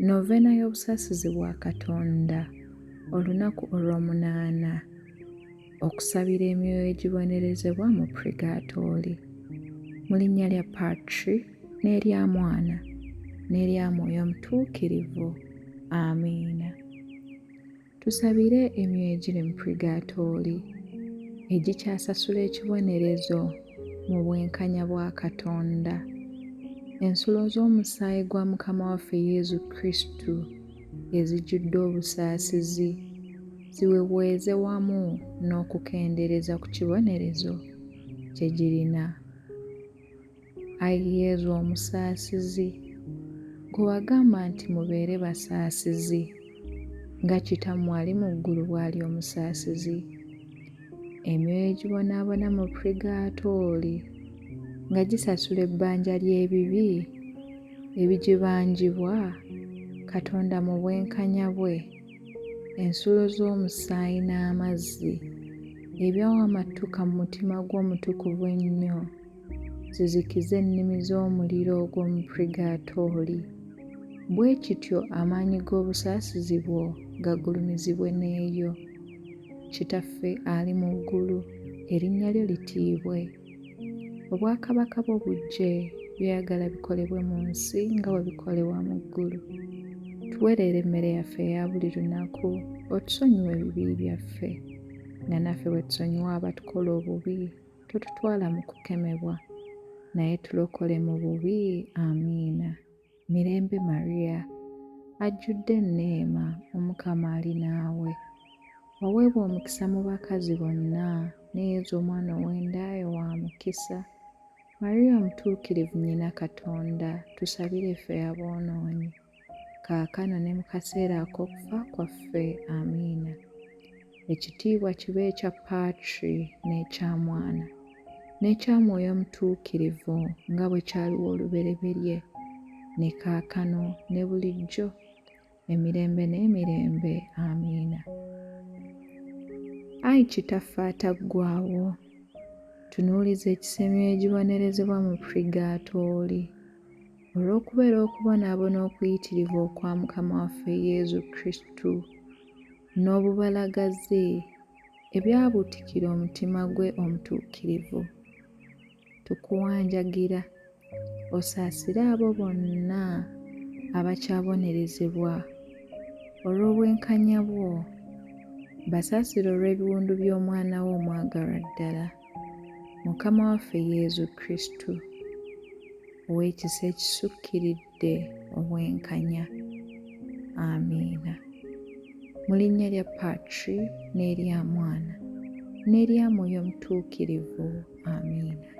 Novena y'obusaasizi bwa Katonda, olunaku olw'omunaana, okusabira emyoyo egibonerezebwa mu purigatooli. Mu linnya lya Patri n'erya Mwana n'erya Mwoyo Omutuukirivu. Amiina. Tusabire emyoyo egiri mu purigatooli egikyasasula ekibonerezo mu bwenkanya bwa Katonda. Ensulo z'omusaayi gwa Mukama waffe Yezu Kristu ezijjudde obusaasizi ziweweeze wamu n'okukendeereza ku kibonerezo kye girina. Ayi Yezu omusaasizi, gwe wagamba nti mubeere basaasizi nga Kitammwe ali mu ggulu bw'ali omusaasizi. Emyoyo egibonaabona mu purigatooli nga gisasula ebbanja ly'ebibi ebigibanjibwa Katonda mu bwenkanya bwe, ensulo z'omusaayi n'amazzi ebyawamatuka mu mutima gw'omutukuvu ennyo zizikize ennimi z'omuliro ogw'omu purigatooli. Bwe kityo amaanyi g'obusaasizi bwo gagulumizibwe n'eyo. Kitaffe ali mu ggulu, erinnya lyo litiibwe. Obwakabaka bwo bujje, by'oyagala bikolebwe mu nsi nga bwe bikolebwa mu ggulu. Tuweerere emmere yaffe eya buli lunaku, otusonyiwe ebibi byaffe, nga naffe bwe tusonyiwa abatukola obubi, totutwala mu kukemebwa, naye tulokole mu bubi. Amiina. Mirembe Mariya, ajjudde enneema, Omukama ali naawe. Waweebwa omukisa mu bakazi bonna, ne Yezu omwana ow'endaayo wa mukisa. Mariya omutuukirivu nnyina Katonda, tusabire ffe aboonoonyi, kaakano ne mu kaseera ak'okufa kwaffe. Amiina. Ekitiibwa kibe ekya Patri n'ekya Mwana n'ekya Mwoyo Omutuukirivu nga bwe kyaliwo olubereberye, ne kaakano ne bulijjo, emirembe n'emirembe. Amiina. Ayi Kitaffe ataggwaawo, tunuuliza ekisemyo egibonerezebwa mu purigatooli olw'okubeera okubonaabona okuyitirivu okwa Mukama waffe Yezu Kristu n'obubalagaze ebyabuutikira omutima gwe omutuukirivu. Tukuwanjagira osaasire abo bonna abakyabonerezebwa olw'obwenkanya bwo, basaasire olw'ebiwundu by'Omwana wo omwagalwa ddala, Mukama waffe Yezu Kristu, ow'ekisa ekisukkiridde obwenkanya. Amiina. Mu linnya lya Patri n'erya Mwana n'erya Mwoyo Omutuukirivu. Amiina.